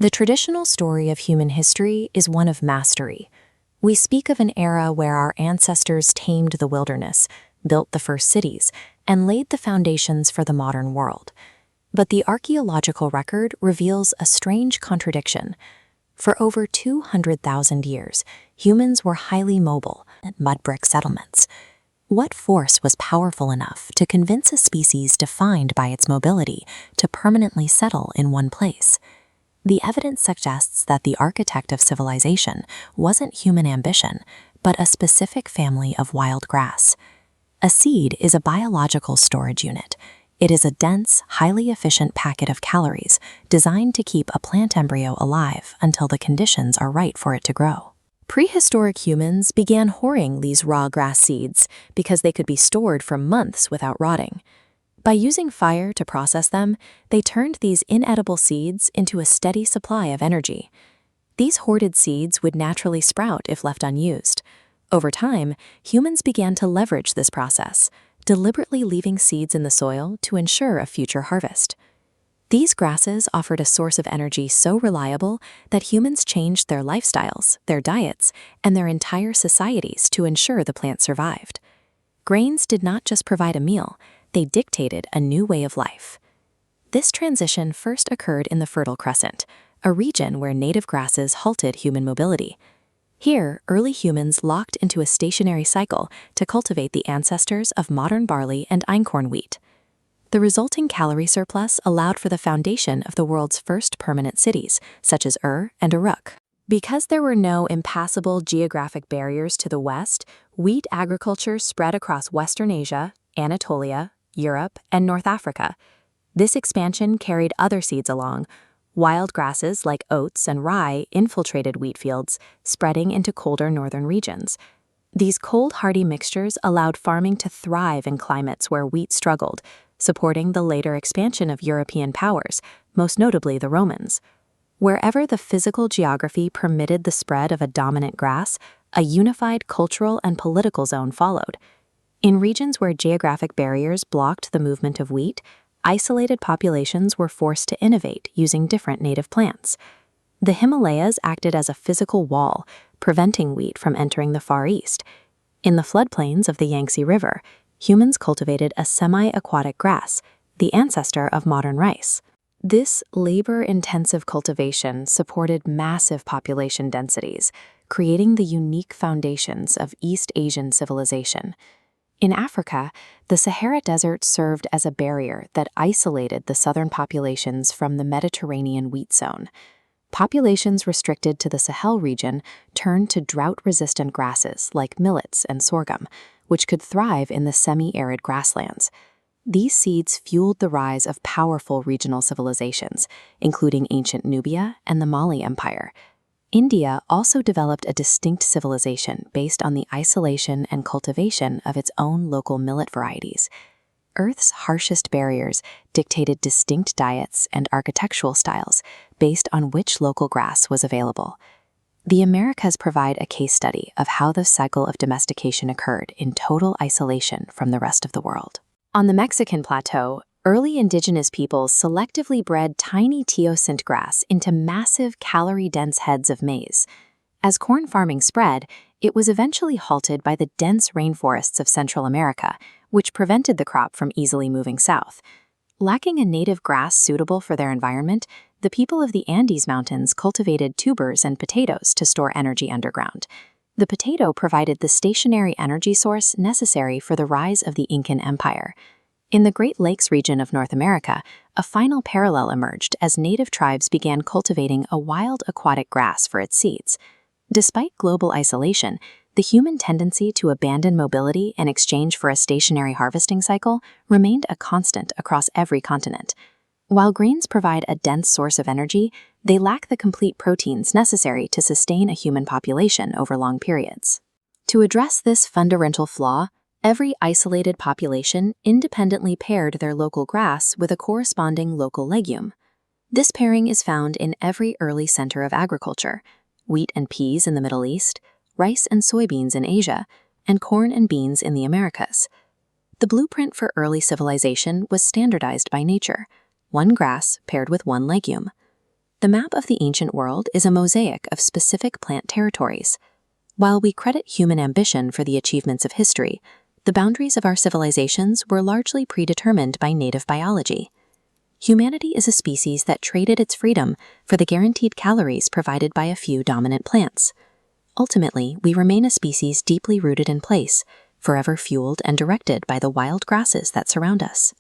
The traditional story of human history is one of mastery. We speak of an era where our ancestors tamed the wilderness, built the first cities, and laid the foundations for the modern world. But the archaeological record reveals a strange contradiction. For over 200,000 years, humans were highly mobile, mud brick settlements. What force was powerful enough to convince a species defined by its mobility to permanently settle in one place? The evidence suggests that the architect of civilization wasn't human ambition, but a specific family of wild grass. A seed is a biological storage unit. It is a dense, highly efficient packet of calories designed to keep a plant embryo alive until the conditions are right for it to grow. Prehistoric humans began hoarding these raw grass seeds because they could be stored for months without rotting. By using fire to process them, they turned these inedible seeds into a steady supply of energy. These hoarded seeds would naturally sprout if left unused. Over time, humans began to leverage this process, deliberately leaving seeds in the soil to ensure a future harvest. These grasses offered a source of energy so reliable that humans changed their lifestyles, their diets, and their entire societies to ensure the plant survived. Grains did not just provide a meal, they dictated a new way of life. This transition first occurred in the Fertile Crescent, a region where native grasses halted human mobility. Here, early humans locked into a stationary cycle to cultivate the ancestors of modern barley and einkorn wheat. The resulting calorie surplus allowed for the foundation of the world's first permanent cities, such as and Uruk. Because there were no impassable geographic barriers to the west, wheat agriculture spread across Western Asia, Anatolia, Europe, and North Africa. This expansion carried other seeds along. Wild grasses like oats and rye infiltrated wheat fields, spreading into colder northern regions. These cold, hardy mixtures allowed farming to thrive in climates where wheat struggled, supporting the later expansion of European powers, most notably the Romans. Wherever the physical geography permitted the spread of a dominant grass, a unified cultural and political zone followed. In regions where geographic barriers blocked the movement of wheat, isolated populations were forced to innovate using different native plants. The Himalayas acted as a physical wall, preventing wheat from entering the Far East. In the floodplains of the Yangtze River, humans cultivated a semi-aquatic grass, the ancestor of modern rice. This labor-intensive cultivation supported massive population densities, creating the unique foundations of East Asian civilization. In Africa, the Sahara Desert served as a barrier that isolated the southern populations from the Mediterranean wheat zone. Populations restricted to the Sahel region turned to drought-resistant grasses like millets and sorghum, which could thrive in the semi-arid grasslands. These seeds fueled the rise of powerful regional civilizations, including ancient Nubia and the Mali Empire. India also developed a distinct civilization based on the isolation and cultivation of its own local millet varieties. Earth's harshest barriers dictated distinct diets and architectural styles based on which local grass was available. The Americas provide a case study of how the cycle of domestication occurred in total isolation from the rest of the world. On the Mexican plateau, early indigenous peoples selectively bred tiny teosint grass into massive calorie-dense heads of maize. As corn farming spread, it was eventually halted by the dense rainforests of Central America, which prevented the crop from easily moving south. Lacking a native grass suitable for their environment, the people of the Andes Mountains cultivated tubers and potatoes to store energy underground. The potato provided the stationary energy source necessary for the rise of the Incan Empire. In the Great Lakes region of North America, a final parallel emerged as native tribes began cultivating a wild aquatic grass for its seeds. Despite global isolation, the human tendency to abandon mobility in exchange for a stationary harvesting cycle remained a constant across every continent. While grains provide a dense source of energy, they lack the complete proteins necessary to sustain a human population over long periods. To address this fundamental flaw, every isolated population independently paired their local grass with a corresponding local legume. This pairing is found in every early center of agriculture: wheat and peas in the Middle East, rice and soybeans in Asia, and corn and beans in the Americas. The blueprint for early civilization was standardized by nature: one grass paired with one legume. The map of the ancient world is a mosaic of specific plant territories. While we credit human ambition for the achievements of history, the boundaries of our civilizations were largely predetermined by native biology. Humanity is a species that traded its freedom for the guaranteed calories provided by a few dominant plants. Ultimately, we remain a species deeply rooted in place, forever fueled and directed by the wild grasses that surround us.